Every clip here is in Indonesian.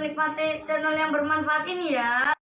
menikmati channel yang bermanfaat ini ya.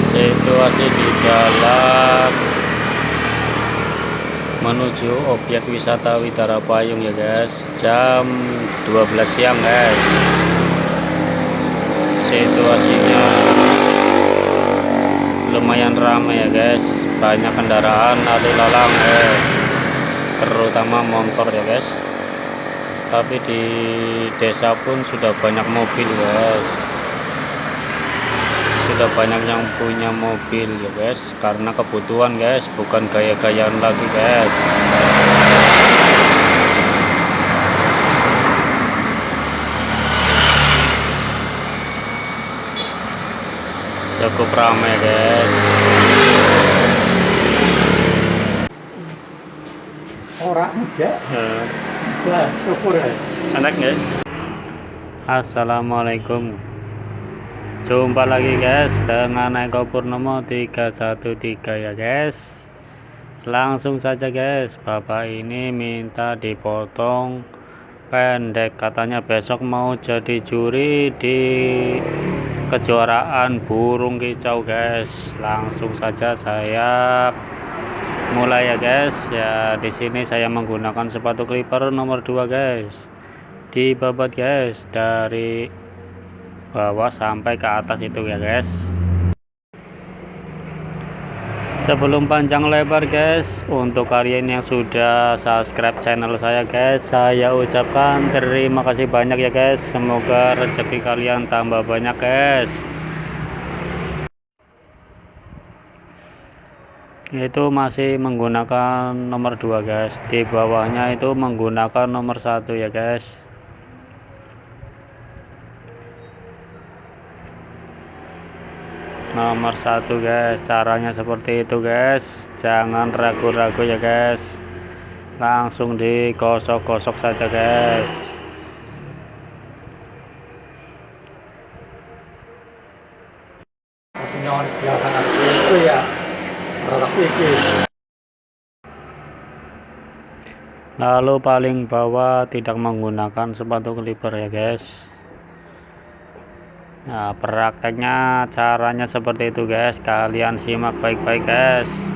Situasi di jalan menuju objek wisata Widara Payung ya guys, jam 12 siang guys. Situasinya lumayan ramai ya guys, banyak kendaraan lalu lalang terutama motor ya guys, tapi di desa pun sudah banyak mobil guys, sudah banyak yang punya mobil ya guys, karena kebutuhan guys, bukan gaya-gayaan lagi guys. Cukup ramai guys. Orang aja lah, syukur ya. Enak nggak? Assalamualaikum, jumpa lagi guys dengan Eko Purnomo 313 ya guys. Langsung saja guys, bapak ini minta dipotong pendek, katanya besok mau jadi juri di kejuaraan burung kicau guys. Langsung saja saya mulai ya guys. Ya, di sini saya menggunakan sepatu clipper nomor 2 guys, dibabat guys dari bawah sampai ke atas itu ya guys. Sebelum panjang lebar guys, untuk kalian yang sudah subscribe channel saya guys, saya ucapkan terima kasih banyak ya guys. Semoga rezeki kalian tambah banyak guys. Itu masih menggunakan nomor 2 guys, di bawahnya itu menggunakan nomor 1 ya guys. Nomor 1 guys, caranya seperti itu guys, jangan ragu-ragu ya guys, langsung digosok-gosok saja guys. Nyawa biasa itu ya, tapi Lalu paling bawah tidak menggunakan sepatu clipper ya guys. Nah, prakteknya caranya seperti itu guys, kalian simak baik-baik guys.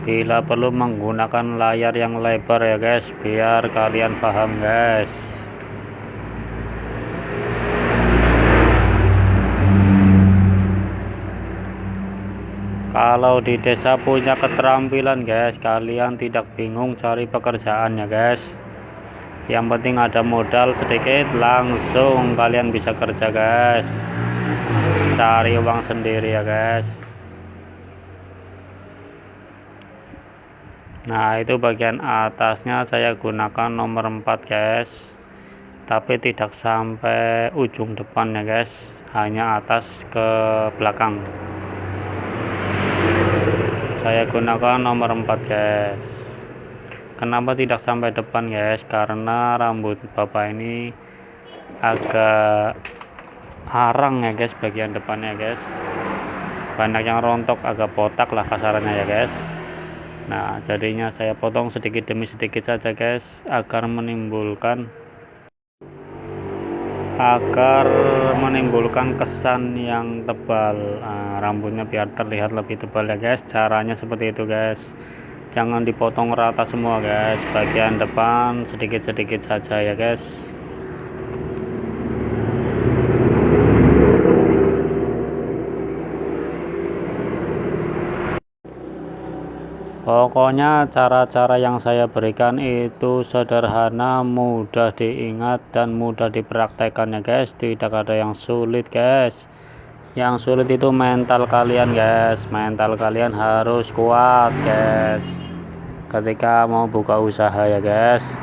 Bila perlu menggunakan layar yang lebar ya guys, biar kalian paham guys. Kalau di desa punya keterampilan guys, kalian tidak bingung cari pekerjaan ya guys. Yang penting ada modal sedikit, langsung kalian bisa kerja guys, cari uang sendiri ya guys. Nah, itu bagian atasnya saya gunakan nomor 4 guys, tapi tidak sampai ujung depan ya guys, hanya atas ke belakang. Saya gunakan nomor 4 guys. Kenapa tidak sampai depan guys? Karena rambut bapak ini agak arang ya guys, bagian depannya guys, banyak yang rontok, agak botak lah kasarannya ya guys. Nah, jadinya saya potong sedikit demi sedikit saja guys, agar menimbulkan kesan yang tebal. Nah, rambutnya biar terlihat lebih tebal ya guys. Caranya seperti itu guys, jangan dipotong rata semua guys, bagian depan sedikit-sedikit saja ya guys. Pokoknya cara-cara yang saya berikan itu sederhana, mudah diingat dan mudah dipraktekkan ya guys, tidak ada yang sulit guys. Yang sulit itu mental kalian guys, mental kalian harus kuat guys ketika mau buka usaha ya guys.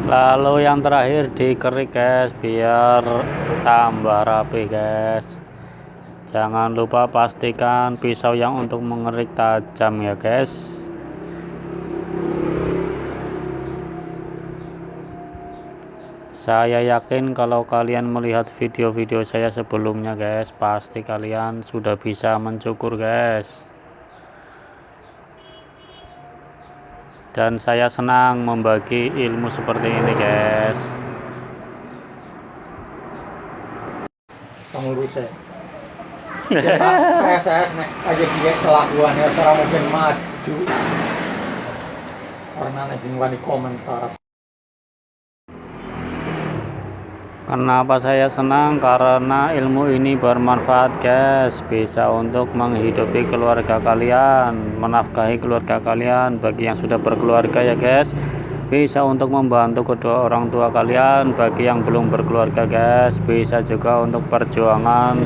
Lalu yang terakhir dikerik guys biar tambah rapi guys. Jangan lupa pastikan pisau yang untuk mengerik tajam ya guys. Saya yakin kalau kalian melihat video-video saya sebelumnya guys, pasti kalian sudah bisa mencukur guys. Dan saya senang membagi ilmu seperti ini guys. Kamu lurus ya. Saya nek aja dia kelakuannya secara mungkin maju. Karena nek di komentar. Kenapa saya senang? Karena ilmu ini bermanfaat guys, bisa untuk menghidupi keluarga kalian, menafkahi keluarga kalian. Bagi yang sudah berkeluarga ya guys, bisa untuk membantu kedua orang tua kalian. Bagi yang belum berkeluarga guys, bisa juga untuk perjuangan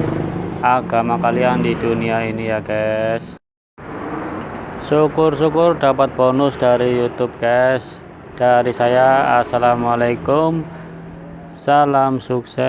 agama kalian di dunia ini ya guys. Syukur-syukur dapat bonus dari YouTube guys. Dari saya, assalamualaikum. Salam sukses.